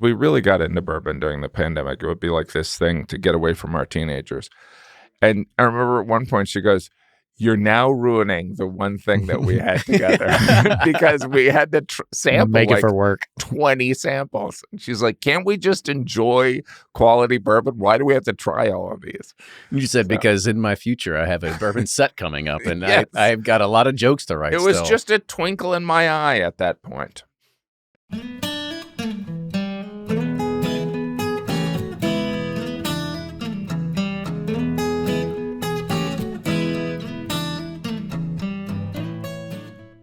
we really got into bourbon during the pandemic. It would be like this thing to get away from our teenagers. And I remember at one point she goes, "You're now ruining the one thing that we had together," because we had to sample make it for work. 20 samples. And she's like, "Can't we just enjoy quality bourbon? Why do we have to try all of these?" You said, because in my future, I have a bourbon set coming up, and Yes. I've got a lot of jokes to write. It was still. just a twinkle in my eye at that point.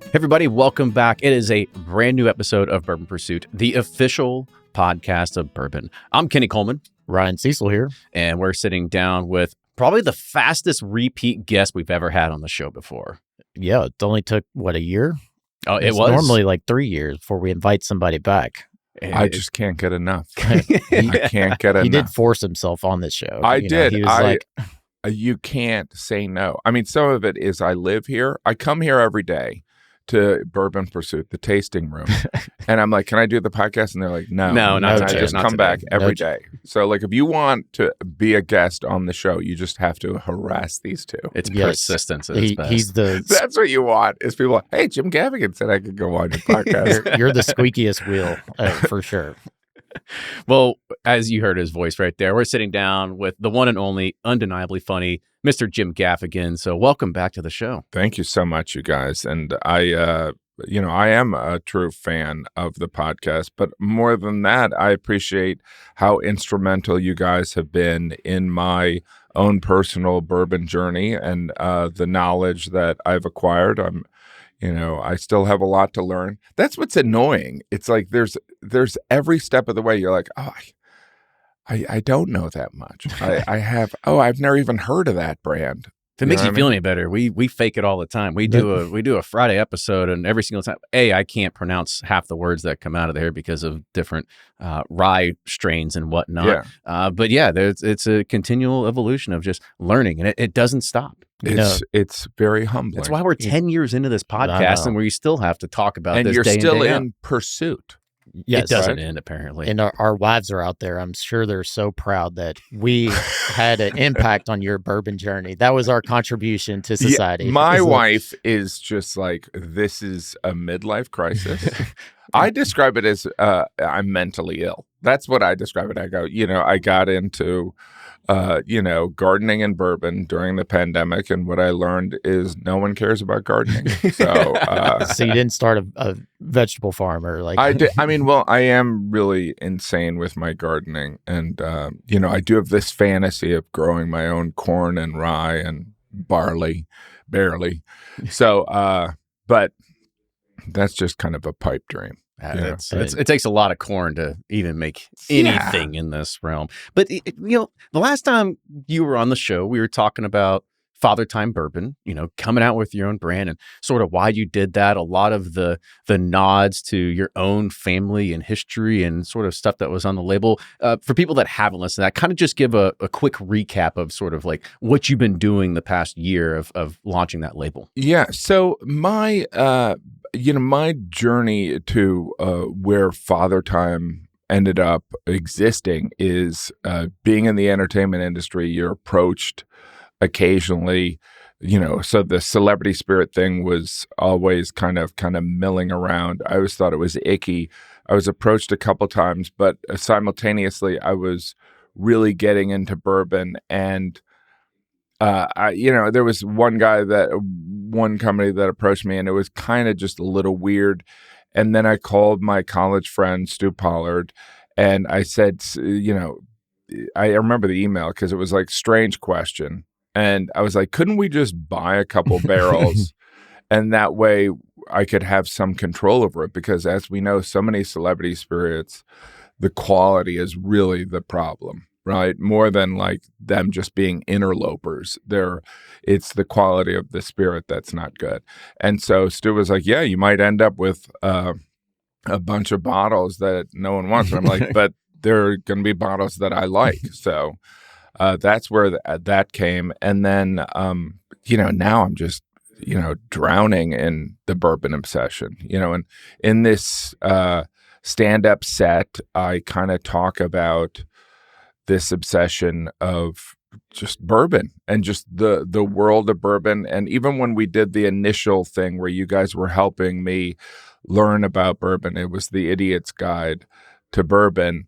Hey everybody, welcome back. It is a brand new episode of Bourbon Pursuit, the official podcast of bourbon. I'm Kenny Coleman. Ryan Cecil here. And we're sitting down with probably the fastest repeat guest we've ever had on the show before. Yeah, it only took, a year? Oh, it It's was? normally like 3 years before we invite somebody back. I just can't get enough. I can't get enough. He did force himself on this show. I You know, did. he was like, You can't say no. I mean, some of it is I live here. I come here every day to Bourbon Pursuit, the tasting room. And I'm like, "Can I do the podcast?" And they're like, no, not I today, just not come today. back every No, day. So like, if you want to be a guest on the show, you just have to harass these two. It's Yes. persistence at its best. he's the That's what you want, is people like, "Hey, Jim Gaffigan said I could go on your podcast." you're the squeakiest wheel for sure. Well, as you heard his voice right there, we're sitting down with the one and only, undeniably funny, Mr. Jim Gaffigan. So welcome back to the show. Thank you so much, you guys. And I am a true fan of the podcast, but more than that, I appreciate how instrumental you guys have been in my own personal bourbon journey and the knowledge that I've acquired. I still have a lot to learn. That's what's annoying. It's like there's every step of the way you're like, "Oh, I don't know that much. I've never even heard of that brand." If it makes you feel any better, we fake it all the time. We do a Friday episode, and every single time, I can't pronounce half the words that come out of there because of different rye strains and whatnot. Yeah. But yeah, it's a continual evolution of just learning, and it doesn't stop. It's very humbling. That's why we're 10 years into this podcast, and we still have to talk about this. And you're day still day in pursuit. Yes, it doesn't right? end, apparently. And our wives are out there. I'm sure they're so proud that we had an impact on your bourbon journey. That was our contribution to society. Yeah, my wife is just like, "This is a midlife crisis." I describe it as I'm mentally ill. That's what I describe it. I go, I got into, gardening and bourbon during the pandemic. And what I learned is no one cares about gardening. So, So you didn't start a vegetable farm or like... I did. I mean, well, I am really insane with my gardening. And, I do have this fantasy of growing my own corn and rye and barley, barely. So, but that's just kind of a pipe dream. It takes a lot of corn to even make anything in this realm. But, the last time you were on the show, we were talking about Fathertime Bourbon, coming out with your own brand and sort of why you did that. A lot of the nods to your own family and history and sort of stuff that was on the label. For people that haven't listened, I kind of just give a quick recap of sort of like what you've been doing the past year of launching that label. Yeah. So my journey to where Fathertime ended up existing is being in the entertainment industry. You're approached occasionally, so the celebrity spirit thing was always kind of milling around. I always thought it was icky. I was approached a couple times, but simultaneously I was really getting into bourbon. And there was one company that approached me, and it was kind of just a little weird. And then I called my college friend, Stu Pollard, and I said, I remember the email because it was like, strange question. And I was like, couldn't we just buy a couple barrels and that way I could have some control over it? Because as we know, so many celebrity spirits, the quality is really the problem, right? More than like them just being interlopers. It's the quality of the spirit that's not good. And so Stu was like, yeah, you might end up with a bunch of bottles that no one wants. And I'm like, but they're going to be bottles that I like. So that's where that came. And then, now I'm just, drowning in the bourbon obsession, and in this stand-up set, I kind of talk about this obsession of just bourbon and just the world of bourbon. And even when we did the initial thing where you guys were helping me learn about bourbon, it was the Idiot's Guide to Bourbon.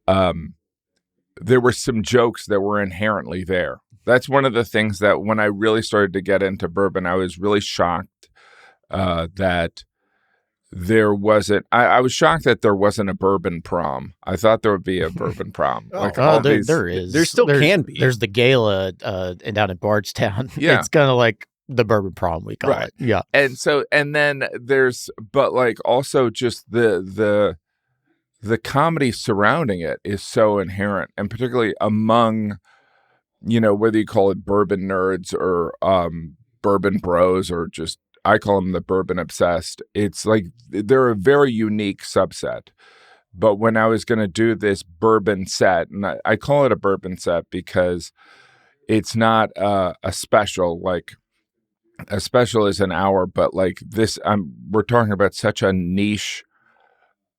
There were some jokes that were inherently there. That's one of the things that when I really started to get into bourbon, I was really shocked that there wasn't. I was shocked that there wasn't a bourbon prom. I thought there would be a bourbon prom. There is. There still can be. There's the gala down in Bardstown. Yeah. It's kind of like the bourbon prom, we call Right. it. Yeah. And then there's, but like also just the comedy surrounding it is so inherent, and particularly among, whether you call it bourbon nerds or bourbon bros or just, I call them the bourbon obsessed. It's like they're a very unique subset. But when I was going to do this bourbon set, and I call it a bourbon set because it's not a special, like a special is an hour, but like this, we're talking about such a niche,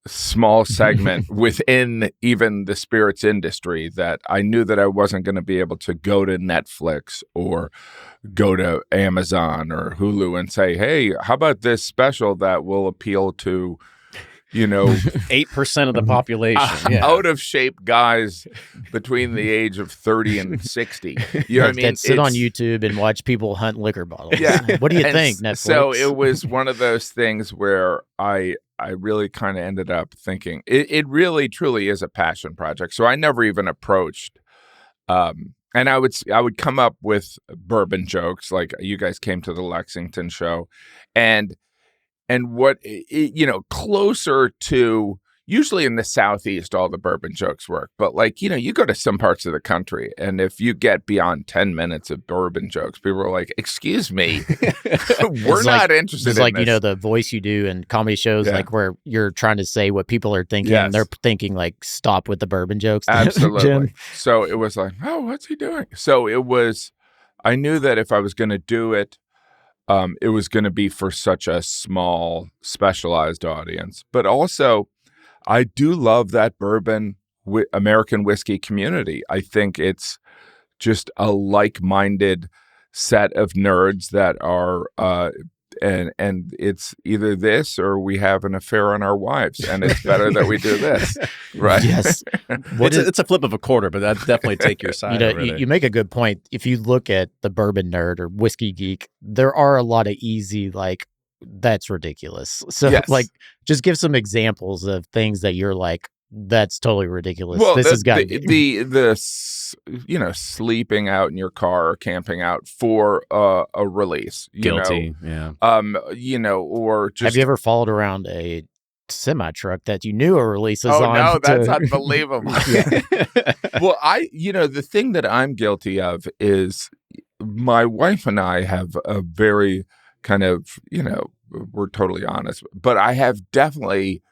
small segment within even the spirits industry that I knew that I wasn't going to be able to go to Netflix or go to Amazon or Hulu and say, hey, how about this special that will appeal to, 8% of the population. Out of shape guys between the age of 30 and 60. You know what I mean? That sit on YouTube and watch people hunt liquor bottles. Yeah. What do you think, Netflix? So it was one of those things where I really kind of ended up thinking it really truly is a passion project. So I never even approached, and I would come up with bourbon jokes, like you guys came to the Lexington show, and what, closer to, usually in the Southeast, all the bourbon jokes work. But like, you go to some parts of the country, and if you get beyond 10 minutes of bourbon jokes, people are like, excuse me, we're not interested in like, this. the voice you do in comedy shows, like where you're trying to say what people are thinking. Yes. And they're thinking like, stop with the bourbon jokes. Absolutely. Jim. So it was like, oh, what's he doing? So I knew that if I was going to do it, it was going to be for such a small, specialized audience. But also, I do love that bourbon American whiskey community. I think it's just a like-minded set of nerds that are, and it's either this or we have an affair on our wives, and it's better that we do this, right? Yes. It's a flip of a quarter, but that'd definitely take your side. You make a good point. If you look at the bourbon nerd or whiskey geek, there are a lot of easy, like, that's ridiculous. So like, just give some examples of things that you're like, that's totally ridiculous. Well, this has got to be sleeping out in your car or camping out for a release. Guilty. Yeah. Or just. Have you ever followed around a semi truck that you knew a release is on? Oh no, that's unbelievable. Well, the thing that I'm guilty of is my wife and I have a very kind of, we're totally honest, but I have definitely.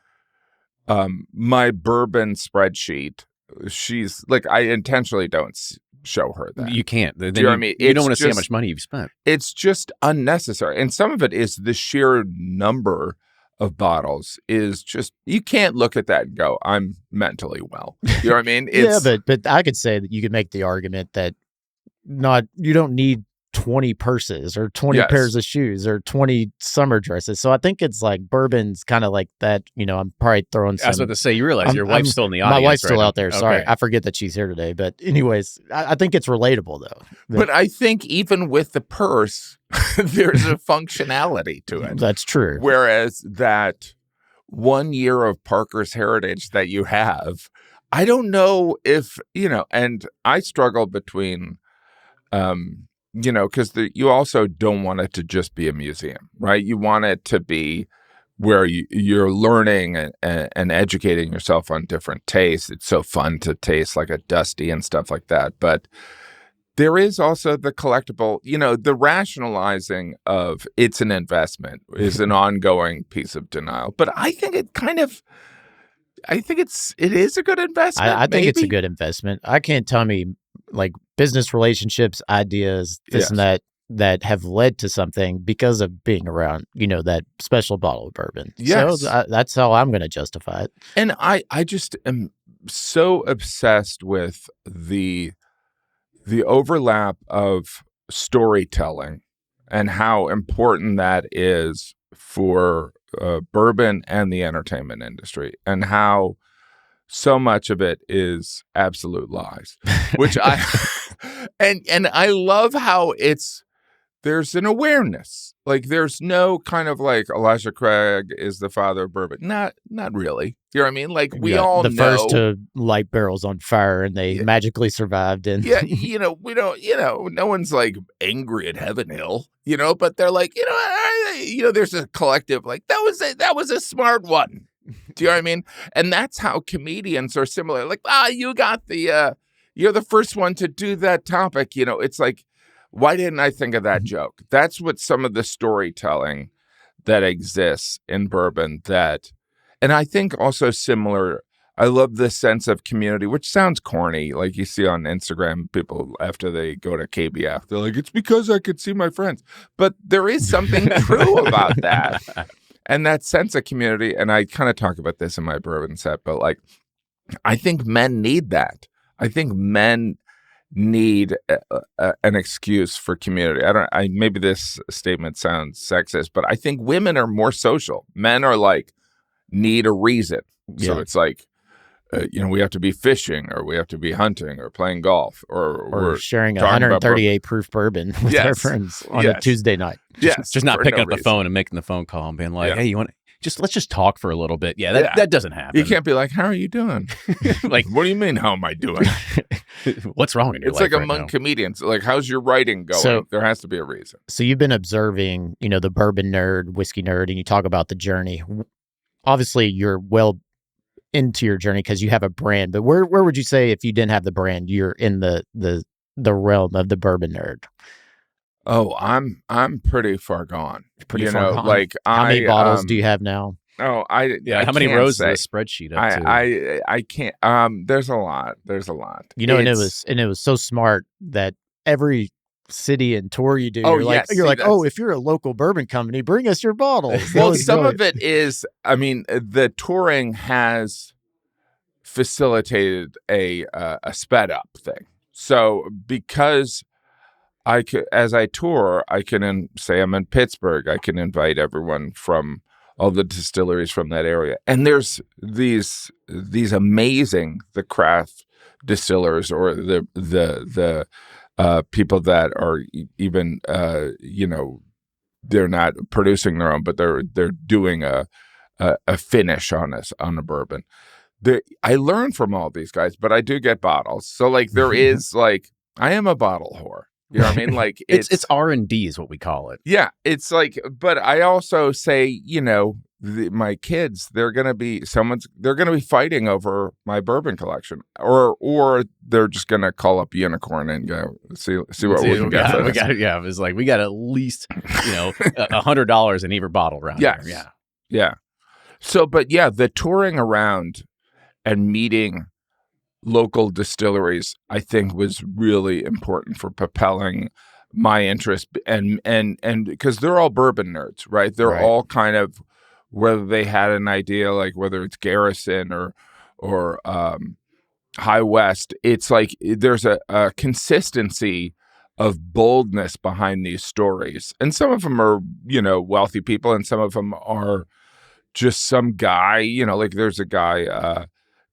My bourbon spreadsheet, she's like, I intentionally don't show her that. You can't. Do you know what I mean? You don't want to see how much money you've spent. It's just unnecessary. And some of it is the sheer number of bottles is just, you can't look at that and go, I'm mentally well. You know what I mean? But I could say that you could make the argument that you don't need 20 purses or 20 pairs of shoes or 20 summer dresses. So I think it's like bourbon's kind of like that, I'm probably throwing some. I was about to say, you realize your wife's still in the audience. My wife's still right out there. now. Sorry. Okay. I forget that she's here today. But anyways, I think it's relatable though. But I think even with the purse, there's a functionality to it. That's true. Whereas that 1 year of Parker's heritage that you have, I don't know if, and I struggle between, because you also don't want it to just be a museum, right? You want it to be where you're learning and educating yourself on different tastes. It's so fun to taste like a Dusty and stuff like that. But there is also the collectible, the rationalizing of it's an investment is an ongoing piece of denial. But I think it is a good investment. I think it's a good investment. I can't tell me like business relationships, ideas, this and that. that have led to something because of being around, that special bottle of bourbon. Yes. So that's how I'm going to justify it. And I just am so obsessed with the overlap of storytelling and how important that is for bourbon and the entertainment industry, and how so much of it is absolute lies, which and I love how there's an awareness. Like, there's no kind of like Elijah Craig is the father of bourbon. Not really. You know what I mean? Like, we all know. The first to light barrels on fire, and they magically survived. And yeah, we don't, no one's like angry at Heaven Hill, but they're like, there's a collective, like, that was a smart one. Do you know what I mean? And that's how comedians are similar. Like, you got you're the first one to do that topic. It's like, why didn't I think of that joke? That's what some of the storytelling that exists in bourbon and I think also similar. I love this sense of community, which sounds corny. Like, you see on Instagram, people after they go to KBF, they're like, it's because I could see my friends. But there is something true about that. And that sense of community. And I kind of talk about this in my Bourbon Set, but like, I think men need that. I think men need an excuse for community. Maybe this statement sounds sexist, but I think women are more social. Men are like, need a reason. So it's like, we have to be fishing, or we have to be hunting, or playing golf, or sharing 138 proof bourbon with our friends on a Tuesday night. Yes, just not picking up the phone and making the phone call and being like, "Hey, let's just talk for a little bit." Yeah, that doesn't happen. You can't be like, "How are you doing?" Like, what do you mean? How am I doing? What's wrong in your life? It's like among comedians. Like, how's your writing going? So, there has to be a reason. So you've been observing, the bourbon nerd, whiskey nerd, and you talk about the journey. Obviously, you're well into your journey because you have a brand, but where would you say, if you didn't have the brand, you're in the realm of the bourbon nerd? Oh, I'm pretty far gone. Pretty far gone. Like, how many bottles do you have now? Oh, I how many rows is the spreadsheet up to? I can't. There's a lot. And it was so smart that every city and tour you do, you're like, if you're a local bourbon company, bring us your bottles. Well, some of it is, the touring has facilitated a sped up thing. So because as I tour, I can say I'm in Pittsburgh, I can invite everyone from all the distilleries from that area, and there's these amazing the craft distillers, or the people that are even they're not producing their own, but they're doing a finish on a bourbon. I learn from all these guys, but I do get bottles. So like, there is like, I am a bottle whore. You know what I mean? Like, it's R&D is what we call it. Yeah, it's like, but I also say, my kids, they're gonna be fighting over my bourbon collection, or they're just gonna call up Unicorn and go see what we can get. It was like, we got at least $100 in either bottle around here. Yeah. So, but yeah, the touring around and meeting local distilleries, I think, was really important for propelling my interest, and because they're all bourbon nerds, right? They're all kind of, whether they had an idea, like whether it's Garrison or High West, it's like there's a consistency of boldness behind these stories, and some of them are wealthy people, and some of them are just some guy, like there's a guy,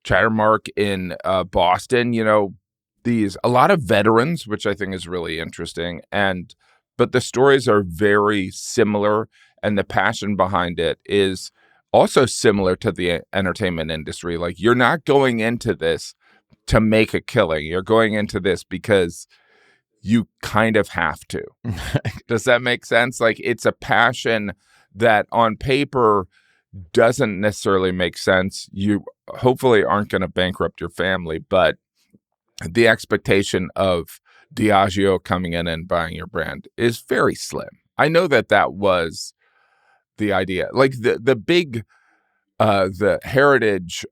Chattermark in Boston, a lot of veterans, which I think is really interesting. But the stories are very similar, and the passion behind it is also similar to the entertainment industry. Like, you're not going into this to make a killing. You're going into this because you kind of have to. Does that make sense? Like, it's a passion that on paper doesn't necessarily make sense. You hopefully aren't going to bankrupt your family, but the expectation of Diageo coming in and buying your brand is very slim. I know that was the idea. Like the big, the heritage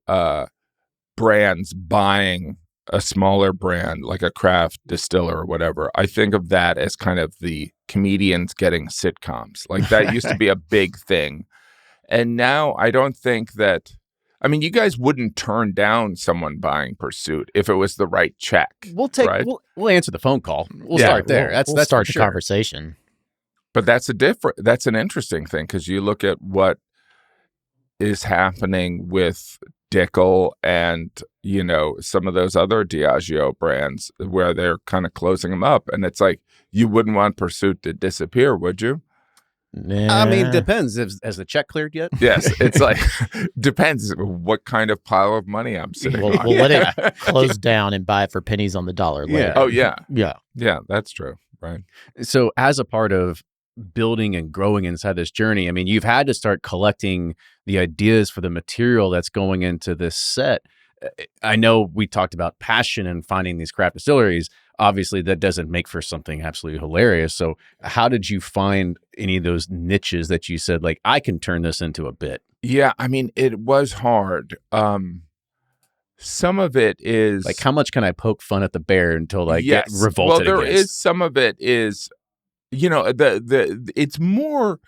brands buying a smaller brand, like a craft distiller or whatever, I think of that as kind of the comedians getting sitcoms. Like that used to be a big thing. And now I don't think that, I mean, you guys wouldn't turn down someone buying Pursuit if it was the right check. Right? We'll answer the phone call. We'll start there. We'll start the conversation. But that's an interesting thing, because you look at what is happening with Dickel and, you know, some of those other Diageo brands where they're kind of closing them up. And it's like, you wouldn't want Pursuit to disappear, would you? I mean, depends. Has the check cleared yet? Yes. It's like, depends what kind of pile of money I'm sitting on. We'll let it close down and buy it for pennies on the dollar later. Oh, yeah. Yeah. Yeah, that's true. Right. So as a part of building and growing inside this journey, I mean, you've had to start collecting the ideas for the material that's going into this set. I know we talked about passion and finding these craft distilleries. Obviously, that doesn't make for something absolutely hilarious. So how did you find any of those niches that you said, like, I can turn this into a bit? Yeah, I mean, it was hard. Some of it is... like, how much can I poke fun at the bear until I get revolted Well, against? some of it is, you know, it's more...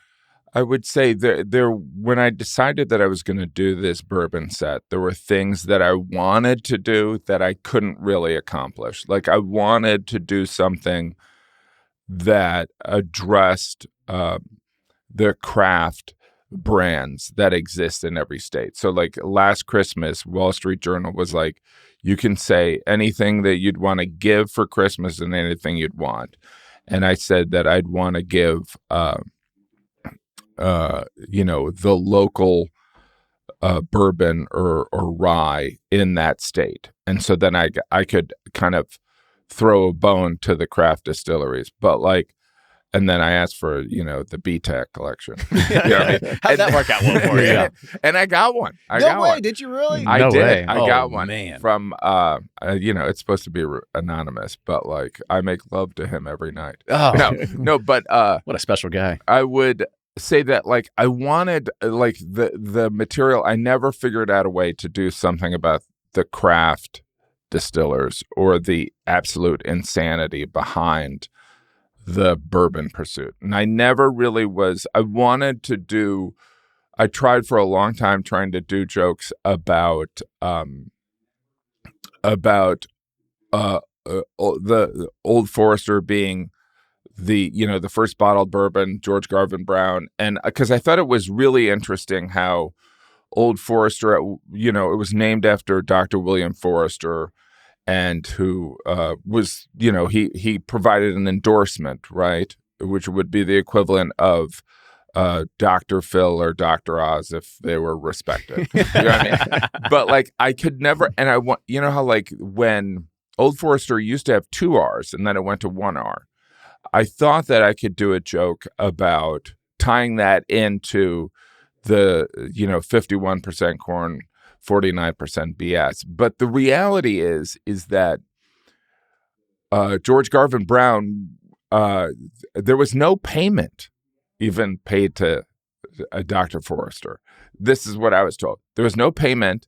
I would say when I decided that I was going to do this bourbon set, there were things that I wanted to do that I couldn't really accomplish. Like, I wanted to do something that addressed the craft brands that exist in every state. So like last Christmas, Wall Street Journal was like, you can say anything that you'd want to give for Christmas and anything you'd want. And I said that I'd want to give you know, the local bourbon or rye in that state. And so then I could kind of throw a bone to the craft distilleries. But like, and then I asked for, you know, the BTEC collection. You know what I mean? How'd that work out well for you? Yeah. And I got one. No way. Did you really? I No did. way. I got one man. from, you know, it's supposed to be anonymous, but like I make love to him every night. Oh. No, but What a special guy. I would say that like I wanted like the material. I never figured out a way to do something about the craft distillers or the absolute insanity behind the bourbon pursuit. And I never really was, I tried for a long time trying to do jokes about the Old Forester being the, you know, the first bottled bourbon, George Garvin Brown. And because I thought it was really interesting how Old Forester, you know, it was named after Dr. William Forester, and who was, you know, he provided an endorsement, right, which would be the equivalent of Dr. Phil or Dr. Oz if they were respected. You know what I mean? But like I could never, and I want, you know how like when Old Forester used to have 2 R's and then it went to 1 R. I thought that I could do a joke about tying that into the, you know, 51% corn, 49% BS. But the reality is that George Garvin Brown, there was no payment even paid to Dr. Forester. This is what I was told. There was no payment.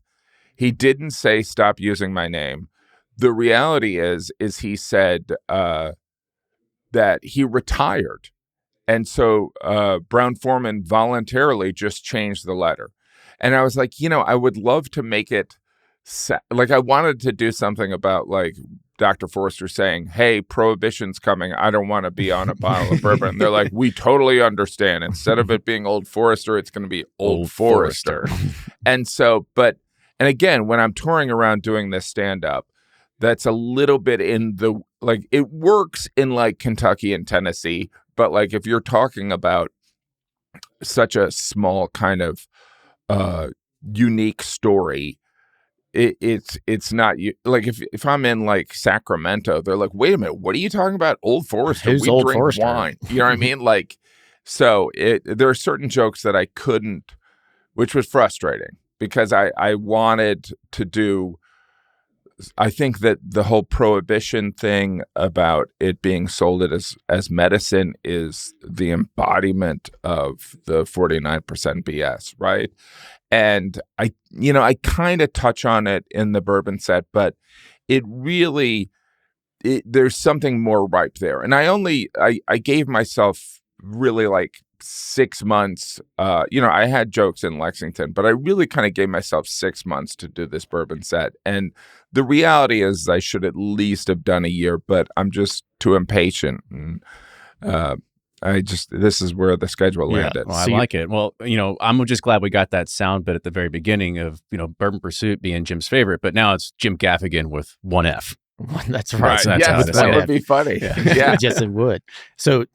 He didn't say, stop using my name. The reality is he said that he retired. And so Brown-Forman voluntarily just changed the letter. And I was like, you know, I would love to make it like I wanted to do something about like Dr. Forster saying, hey, prohibition's coming. I don't want to be on a bottle of bourbon. They're like, we totally understand. Instead of it being Old Forester, it's going to be Old Forester. And so, and again, when I'm touring around doing this stand-up, that's a little bit in the, like, it works in like Kentucky and Tennessee. But like if you're talking about such a small kind of unique story, it's not like if I'm in like Sacramento, they're like, wait a minute, what are you talking about? Old Forester? Who's we Old drink Forester? wine. You know what I mean? Like, so there are certain jokes that I couldn't, which was frustrating because I wanted to do I think that the whole prohibition thing about it being sold as medicine is the embodiment of the 49% BS, right? And I kind of touch on it in the Bourbon Set, but it really, there's something more ripe there. And I gave myself really like 6 months. I had jokes in Lexington, but I really kind of gave myself 6 months to do this Bourbon Set. And the reality is I should at least have done a year, but I'm just too impatient. And this is where the schedule landed. Well, I like it. Well, I'm just glad we got that sound bit at the very beginning of, Bourbon Pursuit being Jim's favorite, but now it's Jim Gaffigan with one F. That's right. That's how that would be funny. Yeah. Yes, it would. So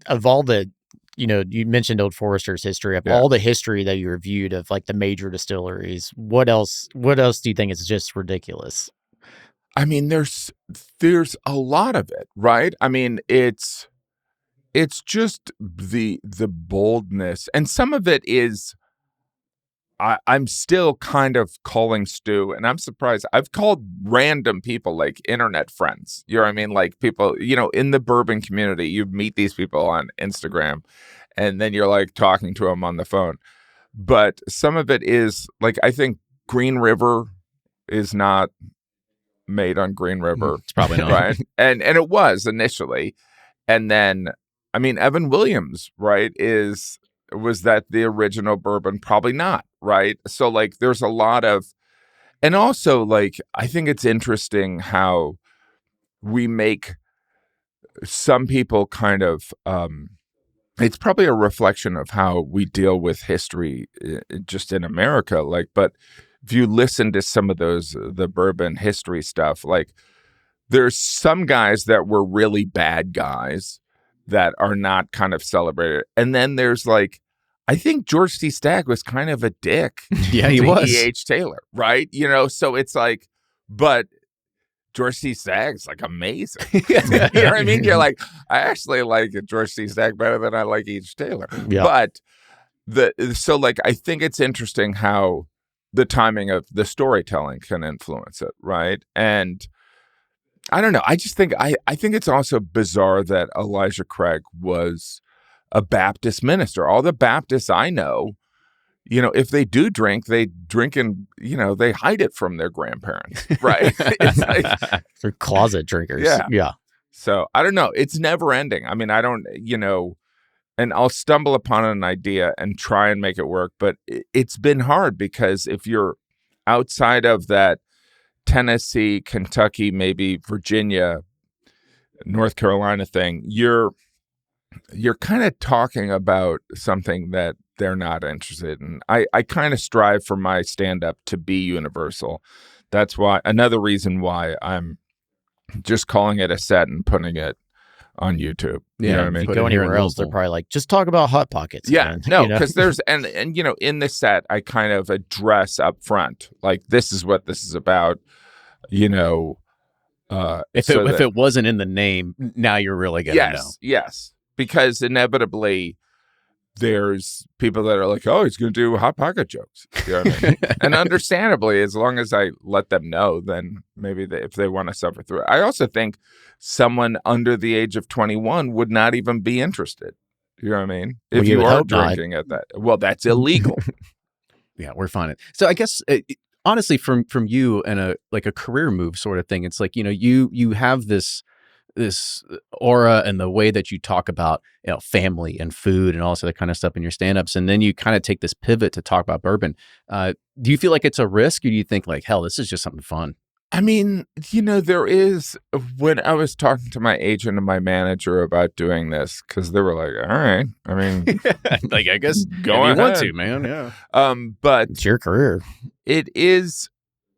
of all the, you mentioned Old Forester's history, of all the history that you reviewed of like the major distilleries, what else do you think is just ridiculous? I mean, there's a lot of it, right? I mean, it's just the boldness, and some of it is I'm still kind of calling Stu, and I'm surprised. I've called random people, like internet friends. You know what I mean? Like people, in the bourbon community, you meet these people on Instagram, and then you're like talking to them on the phone. But some of it is like, I think Green River is not made on Green River. It's probably not. Right? And it was initially. And then, I mean, Evan Williams, right, was that the original bourbon? Probably not, right? So like there's a lot of, and also like I think it's interesting how we make some people kind of it's probably a reflection of how we deal with history just in America, like, but if you listen to some of the bourbon history stuff, like there's some guys that were really bad guys that are not kind of celebrated. And then there's like, I think George C. Stagg was kind of a dick. Yeah, he was. E.H. Taylor, right? So it's like, but George C. Stagg's like amazing. You know what I mean? You're like, I actually like George C. Stagg better than I like E.H. Taylor. Yeah. But so like, I think it's interesting how the timing of the storytelling can influence it, right? And I don't know. I just think I think it's also bizarre that Elijah Craig was a Baptist minister. All the Baptists I know, if they do drink, they drink and, they hide it from their grandparents, right? It's like, they're closet drinkers. Yeah. So I don't know. It's never ending. I mean, I don't, and I'll stumble upon an idea and try and make it work. But it's been hard because if you're outside of that Tennessee, Kentucky, maybe Virginia, North Carolina thing, you're kind of talking about something that they're not interested in. I kind of strive for my stand-up to be universal. That's why, another reason why I'm just calling it a set and putting it on YouTube. You know what I mean? If you go anywhere else, they're probably like, just talk about Hot Pockets. Yeah, no, because there's, and in the set, I kind of address up front, like, this is what this is about, if it wasn't in the name, now you're really going to know. Yes, because inevitably there's people that are like, oh, he's going to do Hot Pocket jokes. You know what I mean? And understandably, as long as I let them know, then maybe if they want to suffer through it. I also think someone under the age of 21 would not even be interested. You know what I mean? If you are drinking at that, well, that's illegal. Yeah, we're fine. So I guess honestly, from you and a career move sort of thing, it's like, you have this aura and the way that you talk about, family and food and all this other kind of stuff in your stand-ups. And then you kind of take this pivot to talk about bourbon. Do you feel like it's a risk, or do you think like, hell, this is just something fun? I mean, there is, when I was talking to my agent and my manager about doing this, because they were like, all right, I mean, like, I guess go ahead. You want to, man. Yeah. But it's your career. It is,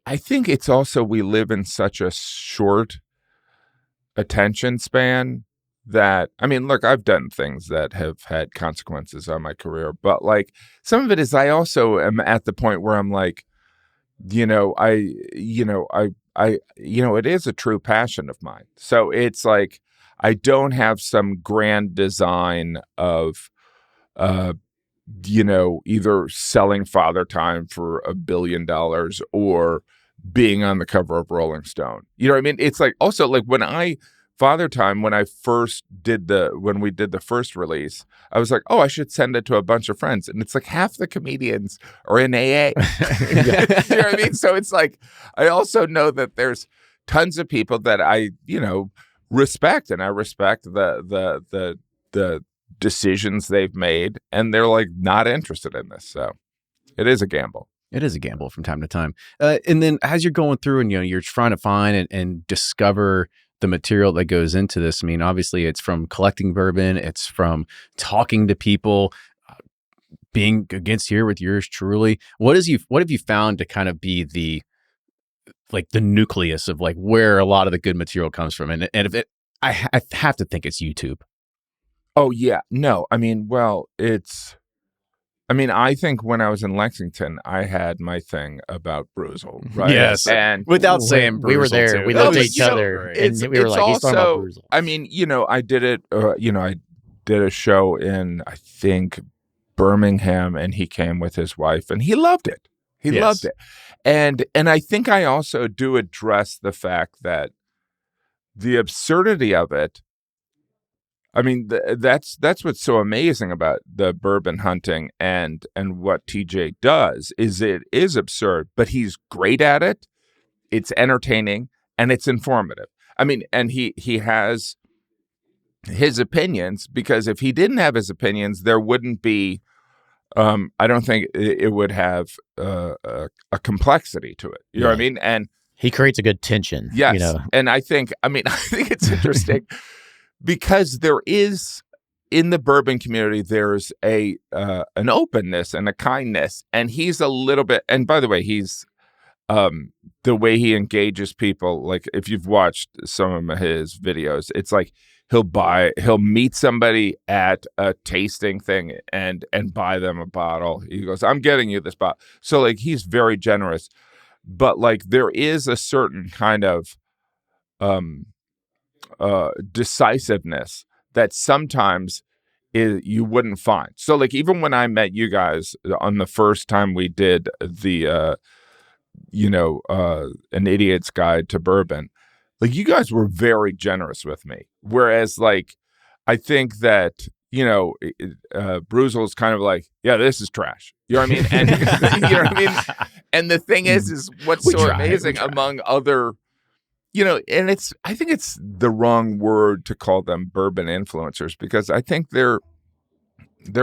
I think it's also, we live in such a short attention span that, I mean, look, I've done things that have had consequences on my career, but like some of it is, I also am at the point where I'm like, it is a true passion of mine. So it's like, I don't have some grand design of, either selling Fathertime for $1 billion or being on the cover of Rolling Stone. You know what I mean? It's like also like when Fathertime, when we did the first release, I was like, oh, I should send it to a bunch of friends. And it's like half the comedians are in AA. You know what I mean? So it's like, I also know that there's tons of people that I, respect, and I respect the decisions they've made, and they're like not interested in this. So it is a gamble. It is a gamble from time to time. And then as you're going through and, you're trying to find and discover the material that goes into this. I mean, obviously it's from collecting bourbon. It's from talking to people, being against here with yours truly. What have you found to kind of be the nucleus of like where a lot of the good material comes from? And if I have to think it's YouTube. Oh yeah. No, I mean, I think when I was in Lexington, I had my thing about Bruzel, right? Yes, and without saying Bruzel, we were there. too. We looked at each other, and we were like, "He's talking about Bruzel." I mean, I did it. I did a show in, I think, Birmingham, and he came with his wife, and he loved it. He loved it, and I think I also do address the fact that the absurdity of it. I mean, that's what's so amazing about the bourbon hunting and what TJ does is it is absurd, but he's great at it. It's entertaining and it's informative. I mean, and he has his opinions, because if he didn't have his opinions, there wouldn't be. I don't think it would have a complexity to it. You know what I mean? And he creates a good tension. Yes, and I think it's interesting. Because there is, in the bourbon community, there's an openness and a kindness, and he's a little bit. And by the way, he's the way he engages people. Like if you've watched some of his videos, it's like he'll meet somebody at a tasting thing and buy them a bottle. He goes, "I'm getting you this bottle." So like he's very generous, but like there is a certain kind of decisiveness that sometimes you wouldn't find. So like even when I met you guys on the first time we did the An Idiot's Guide to Bourbon, like you guys were very generous with me, whereas like I think that Bruzel is kind of like, yeah, this is trash, you know what I mean? And you know what I mean? And the thing is what's amazing among other and I think it's the wrong word to call them bourbon influencers, because I think they're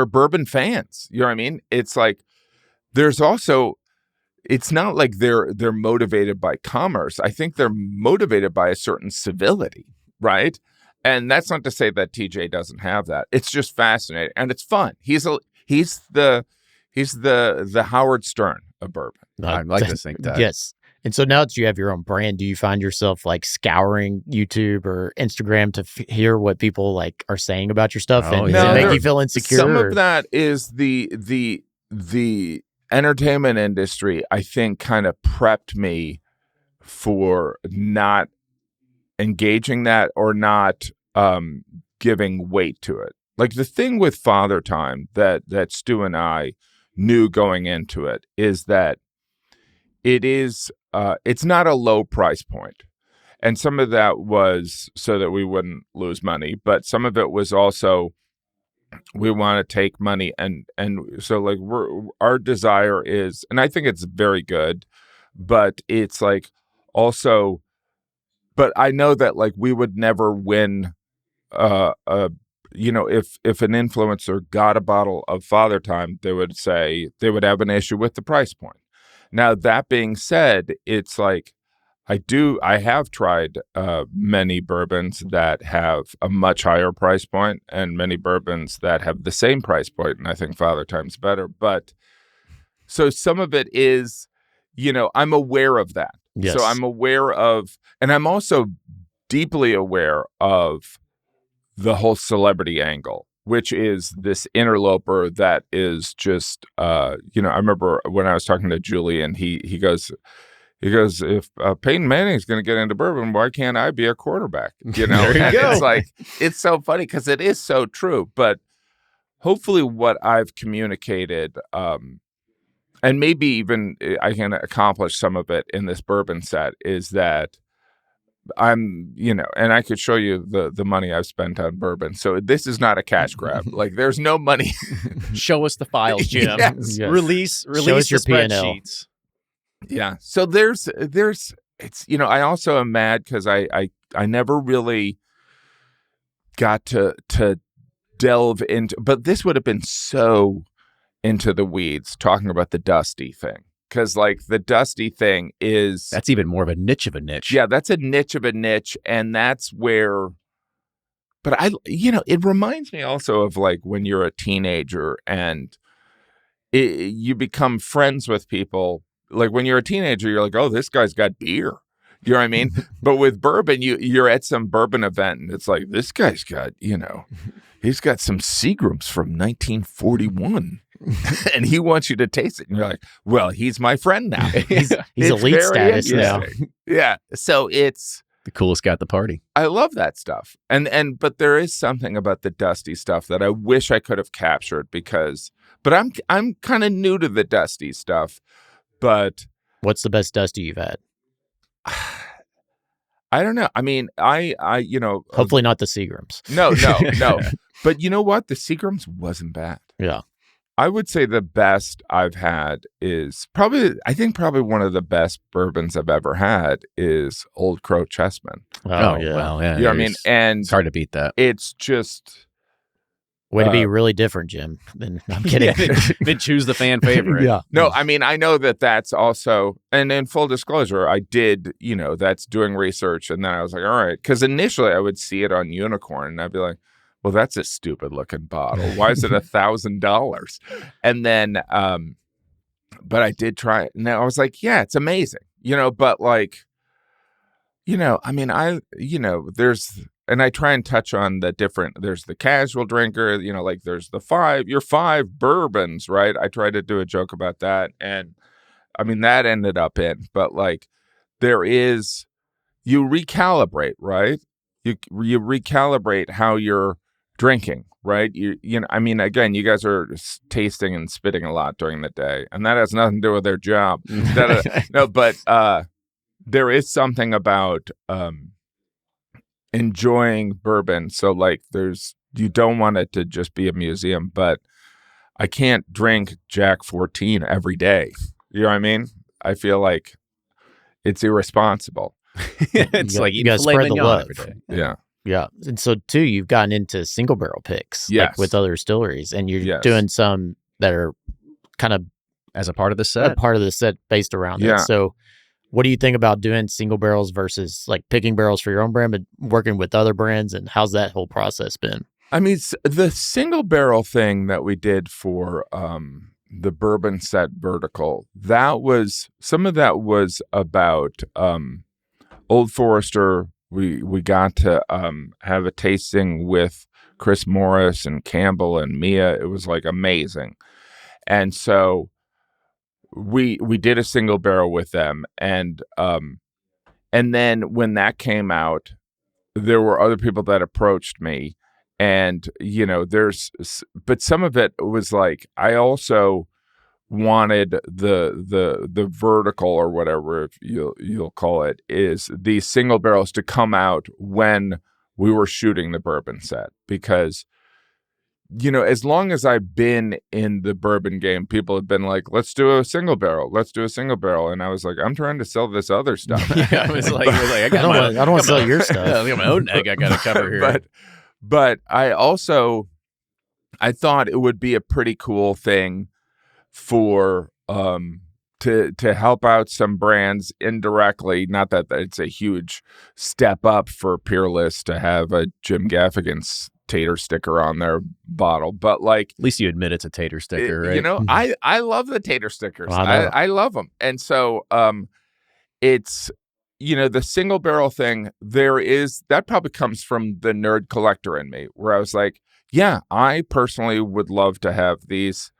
bourbon fans. You know what I mean? It's like there's also, it's not like they're motivated by commerce. I think they're motivated by a certain civility, right? And that's not to say that TJ doesn't have that. It's just fascinating and it's fun. He's the Howard Stern of bourbon. I'd like to think that. Yes. And so now that you have your own brand, do you find yourself like scouring YouTube or Instagram to hear what people like are saying about your stuff? And does it make you feel insecure? Some of that is the entertainment industry, I think, kind of prepped me for not engaging that or not giving weight to it. Like the thing with Fathertime that Stu and I knew going into it is that it is it's not a low price point. And some of that was so that we wouldn't lose money, but some of it was also we want to take money and so like our desire is, and I think it's very good, but it's like also, but I know that like we would never win if an influencer got a bottle of Fathertime, they would say they would have an issue with the price point. Now, that being said, it's like I have tried many bourbons that have a much higher price point and many bourbons that have the same price point, and I think Fathertime's better. But so some of it is, I'm aware of that. Yes. So I'm aware of, and I'm also deeply aware of the whole celebrity angle, which is this interloper that is just, I remember when I was talking to Julian, he goes, if Peyton Manning is going to get into bourbon, why can't I be a quarterback? There you go. It's like, it's so funny because it is so true. But hopefully what I've communicated and maybe even I can accomplish some of it in this bourbon set, is that I'm, and I could show you the money I've spent on bourbon. So this is not a cash grab. Like, there's no money. Show us the files, Jim. Yes. Release us your your P&L. spreadsheets. Yeah. So it's, I also am mad because I never really got to delve into, but this would have been so into the weeds talking about the dusty thing. Because, like, the dusty thing is... That's even more of a niche of a niche. Yeah, that's a niche of a niche. And that's where... But it reminds me also of, like, when you're a teenager and you become friends with people. Like, when you're a teenager, you're like, oh, this guy's got beer. You know what I mean? But with bourbon, you're at some bourbon event, and it's like, this guy's got, he's got some Seagrams from 1941. And he wants you to taste it. And you're like, well, he's my friend now. He's elite status now. Yeah. So it's the coolest guy at the party. I love that stuff. But there is something about the dusty stuff that I wish I could have captured but I'm kind of new to the dusty stuff. But what's the best dusty you've had? I don't know. I mean, I hopefully not the Seagrams. No. But you know what? The Seagrams wasn't bad. Yeah. I would say the best I've had is probably one of the best bourbons I've ever had is Old Crow Chessman. Oh yeah. Well, yeah. You know what I mean? And it's hard to beat that. It's just way to be really different, Jim. I'm kidding. Then choose the fan favorite. Yeah. No, I mean, I know that's also, and in full disclosure, I did, that's doing research. And then I was like, all right. Because initially I would see it on Unicorn and I'd be like, well, that's a stupid looking bottle. Why is it $1,000? And then, but I did try it. And I was like, yeah, it's amazing, but like, I mean, there's, and I try and touch on there's the casual drinker, like there's your 5 bourbons, right? I try to do a joke about that. And I mean, that ended up in, but like you recalibrate, right? You recalibrate how you're drinking, right? I mean, again, you guys are tasting and spitting a lot during the day, and that has nothing to do with their job. No, but there is something about enjoying bourbon. So like you don't want it to just be a museum, but I can't drink Jack 14 every day. You know what I mean? I feel like it's irresponsible. It's like you gotta spread the love every day. Yeah. Yeah. And so too, you've gotten into single barrel picks yes. like with other distilleries, and you're yes. doing some that are kind of as a part of the set. A part of the set based around yeah. it. So what do you think about doing single barrels versus like picking barrels for your own brand, but working with other brands? And how's that whole process been? I mean, the single barrel thing that we did for the Bourbon Set vertical, some of that was about Old Forester. We got to have a tasting with Chris Morris and Campbell and Mia. It was like amazing. And so we did a single barrel with them. And then when that came out, there were other people that approached me. And, but some of it was like, I also wanted the vertical or whatever you'll call it, is these single barrels to come out when we were shooting the Bourbon Set, because as long as I've been in the bourbon game, people have been like, let's do a single barrel, and I was like, I'm trying to sell this other stuff. Yeah, I was like I don't want to sell your stuff. I got my own egg I gotta cover here. But I thought it would be a pretty cool thing for to help out some brands indirectly. Not that it's a huge step up for Peerless to have a Jim Gaffigan's tater sticker on their bottle, but like, at least you admit it's a tater sticker, right? I love the tater stickers. Well, I love them. And so it's the single barrel thing, that probably comes from the nerd collector in me, where I was like, yeah, I personally would love to have these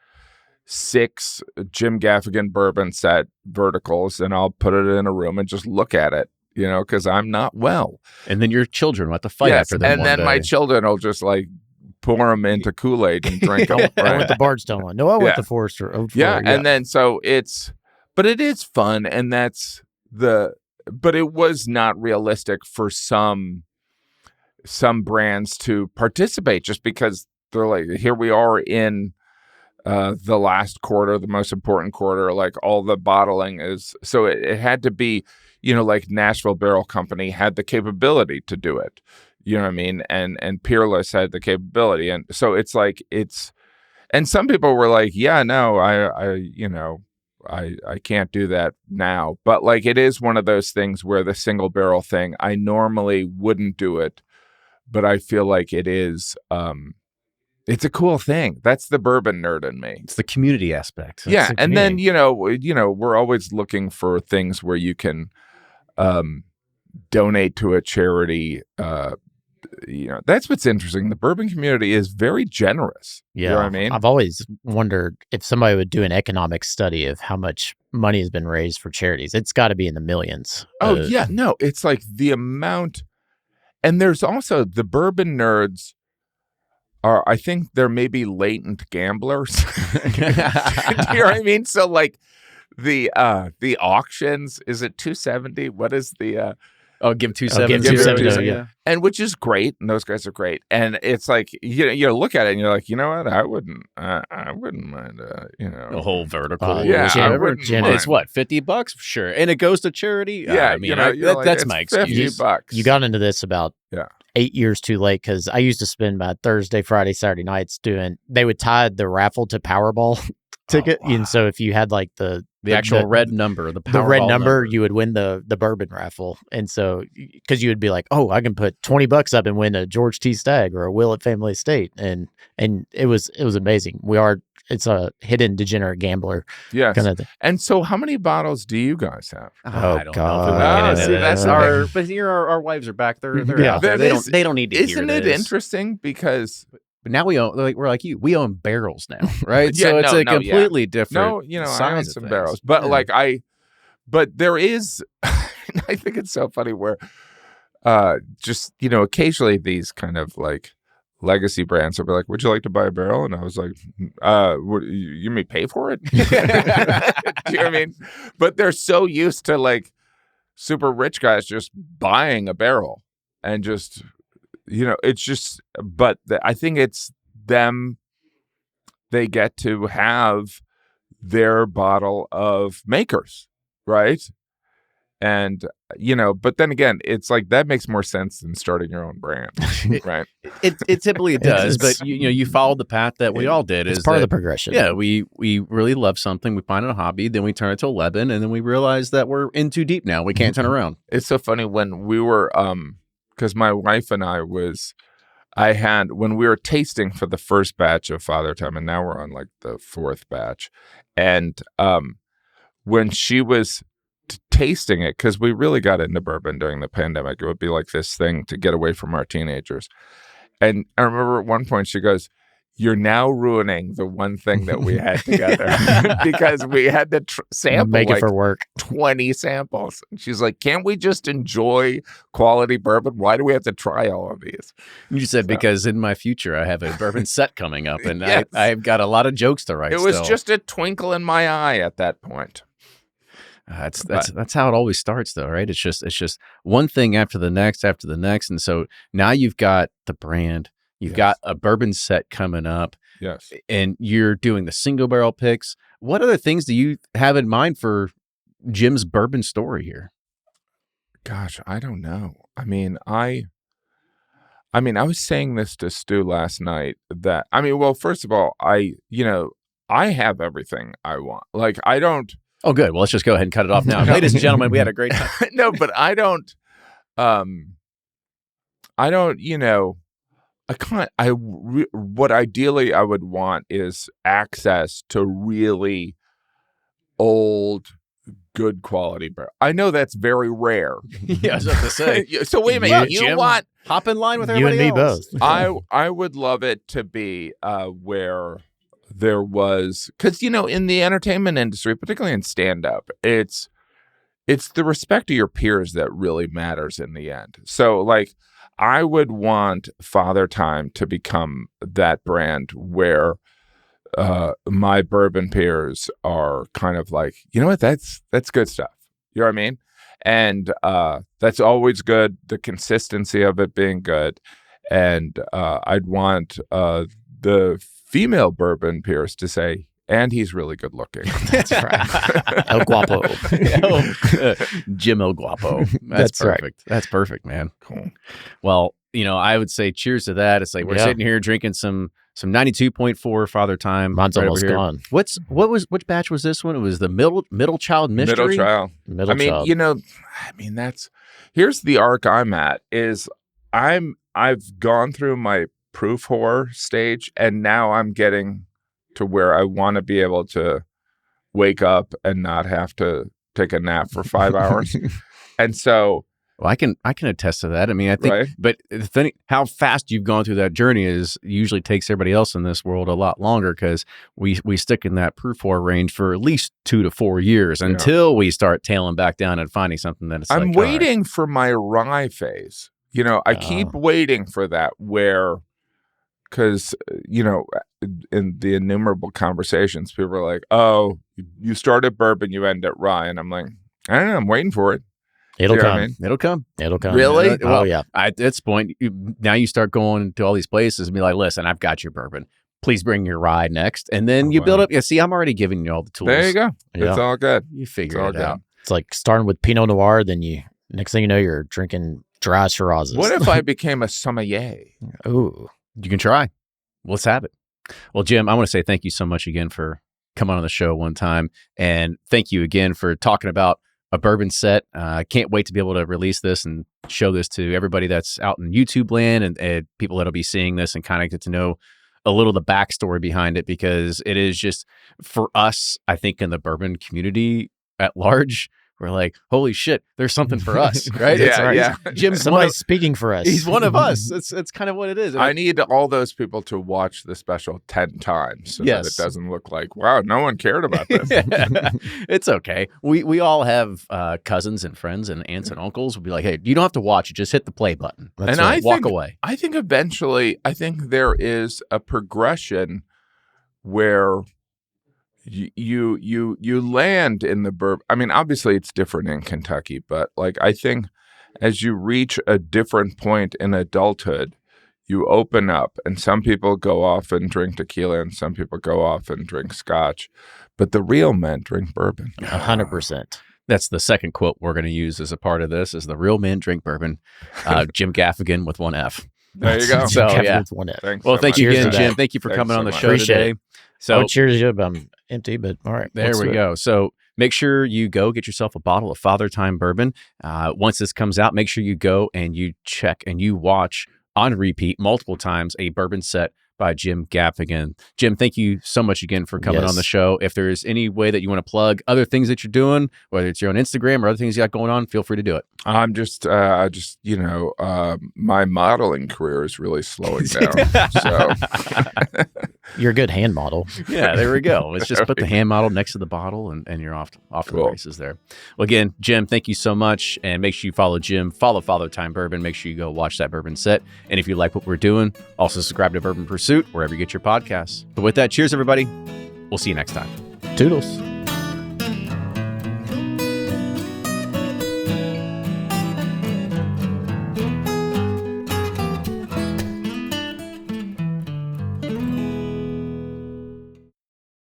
6 Jim Gaffigan Bourbon Set verticals, and I'll put it in a room and just look at it, because I'm not well. And then your children will have to fight after them. And then my children will just like pour them into Kool-Aid and drink them. Right? I want the Bardstown one. No, I want the Forester. And then so but it is fun, and but it was not realistic for some brands to participate just because they're like, here we are in the last quarter, the most important quarter, like all the bottling is. So it had to be, like Nashville Barrel Company had the capability to do it. You know what I mean? And Peerless had the capability. And so it's like, and some people were like, yeah, no, I can't do that now. But like, it is one of those things where the single barrel thing, I normally wouldn't do it, but I feel like it is, it's a cool thing. That's the bourbon nerd in me. It's the community aspect. Yeah. And then, we're always looking for things where you can donate to a charity. That's what's interesting. The bourbon community is very generous. Yeah. You know what I mean? I've always wondered if somebody would do an economic study of how much money has been raised for charities. It's got to be in the millions. Oh, yeah. No, it's like the amount. And there's also the bourbon nerds. I think they're maybe latent gamblers. You know what I mean? So like the auctions, is it 270? What is the give 270? Give 270, yeah. And which is great, and those guys are great. And it's like you look at it and you're like, you know what? I wouldn't mind the whole vertical. It's what, $50? Sure. And it goes to charity? Yeah, that's my excuse. $50. You got into this about 8 years too late, because I used to spend my Thursday, Friday, Saturday nights they would tie the raffle to Powerball ticket. And so if you had like the actual red number, the red number, you would win the bourbon raffle. And so, because you would be like, oh, I can put $20 up and win a George T. Stagg or a Willett Family Estate. And it was amazing. It's a hidden degenerate gambler. Yes. Kind of thing. And so how many bottles do you guys have? I don't God. know. That's but here our wives are back. They're out there. They don't need to hear this. Isn't it interesting? Because but now we're like you. We own barrels now, right? So it's a completely different. I own some barrels, but but there is. I think it's so funny where, just occasionally these kind of like legacy brands will be like, "Would you like to buy a barrel?" And I was like, "You may pay for it." Do you know what I mean? But they're so used to like super rich guys just buying a barrel and just. It's just, but I think it's them, they get to have their bottle of Makers, right? And, but then again, it's like that makes more sense than starting your own brand, right? It typically does, but you followed the path that we all did. It's part of the progression. Yeah, we really love something, we find it a hobby, then we turn it to 11, and then we realize that we're in too deep now. We can't turn around. It's so funny when we were, because my wife and when we were tasting for the first batch of Fathertime, and now we're on like the fourth batch. And when she was tasting it, because we really got into bourbon during the pandemic, it would be like this thing to get away from our teenagers. And I remember at one point she goes, "You're now ruining the one thing that we had together," because we had to sample make it for work 20 samples. And she's like, "Can't we just enjoy quality bourbon? Why do we have to try all of these?" You said, because in my future I have a bourbon set coming up, and yes. I've got a lot of jokes to write. It was just a twinkle in my eye at that point. That's how it always starts, though, right? It's just one thing after the next, and so now you've got the brand. You've got a bourbon set coming up. Yes. And you're doing the single barrel picks. What other things do you have in mind for Jim's bourbon story here? Gosh, I don't know. I mean, I was saying this to Stu last night that, well, first of all, I have everything I want. Like, I don't. Oh, good. Well, let's just go ahead and cut it off now. Ladies and gentlemen, we had a great time. No, but I don't, what ideally I would want is access to really old, good quality barrel. I know that's very rare. Yeah, I was about to say. So wait a minute, you Jim, want hop in line with everybody else. You and me both. I would love it to be where there was, because in the entertainment industry, particularly in stand-up, it's the respect of your peers that really matters in the end. So like, I would want Fathertime to become that brand where my bourbon peers are kind of like, you know what, that's good stuff. You know what I mean? And that's always good, the consistency of it being good. And I'd want the female bourbon peers to say, and he's really good looking. That's right. El Guapo. Jim El Guapo. That's perfect. Right. That's perfect, man. Cool. Well, I would say cheers to that. It's like we're sitting here drinking some 92.4 Fathertime. Mine's almost gone. Which batch was this one? It was the middle child mystery. Here's the arc I'm at is I've gone through my proof horror stage, and now I'm getting to where I want to be able to wake up and not have to take a nap for 5 hours. And so, well, I can attest to that. I mean, I think, right? But the thing, how fast you've gone through that journey usually takes everybody else in this world a lot longer, because we stick in that proof horror range for at least 2 to 4 years until we start tailing back down and finding something that it's. I'm waiting for my rye phase. I keep waiting for that because, in the innumerable conversations, people are like, oh, you started bourbon, you end at rye. And I'm like, I don't know, I'm waiting for it. It'll come. I mean? It'll come. Really? Well, yeah. At this point, now you start going to all these places and be like, listen, I've got your bourbon. Please bring your rye next. And then you build up. Yeah, see, I'm already giving you all the tools. There you go. Yeah. It's all good. You figure it out. It's like starting with Pinot Noir, then next thing you know, you're drinking dry Shirazes. What if I became a sommelier? Ooh. You can try. Let's have it. Well, Jim, I want to say thank you so much again for coming on the show one time. And thank you again for talking about a bourbon set. I can't wait to be able to release this and show this to everybody that's out in YouTube land and people that'll be seeing this and kind of get to know a little of the backstory behind it, because it is just, for us, I think in the bourbon community at large, we're like, holy shit, there's something for us, right? Yeah. Jim's somebody's speaking for us. He's one of us. It's kind of what it is. I need all those people to watch the special 10 times so that it doesn't look like, wow, no one cared about this. It's okay. We all have cousins and friends and aunts and uncles. We'll be like, hey, you don't have to watch it. Just hit the play button. Walk away. I think eventually, there is a progression where you land in the bourbon. I mean, obviously it's different in Kentucky, but like I think as you reach a different point in adulthood, you open up, and some people go off and drink tequila, and some people go off and drink scotch, but the real men drink bourbon. 100%. That's the second quote we're going to use as a part of this: is the real men drink bourbon. Jim Gaffigan with one F. There you go. So yeah. Well, thank you again, Jim. Thank you for coming on the show today. So cheers, Jim. I'm empty, but all right. There we go. So make sure you go get yourself a bottle of Fathertime Bourbon. Once this comes out, make sure you go and you check and you watch on repeat multiple times a Bourbon Set by Jim Gaffigan. Jim, thank you so much again for coming on the show. If there's any way that you want to plug other things that you're doing, whether it's your own Instagram or other things you got going on, feel free to do it. I'm just my modeling career is really slowing down. So you're a good hand model. Yeah, there we go. Let's just put the hand model next to the bottle and you're off to the races there. Well, again, Jim, thank you so much. And make sure you follow Jim, follow Fathertime Bourbon. Make sure you go watch that Bourbon Set. And if you like what we're doing, also subscribe to Bourbon Pursuit wherever you get your podcasts. But with that, cheers, everybody. We'll see you next time. Toodles.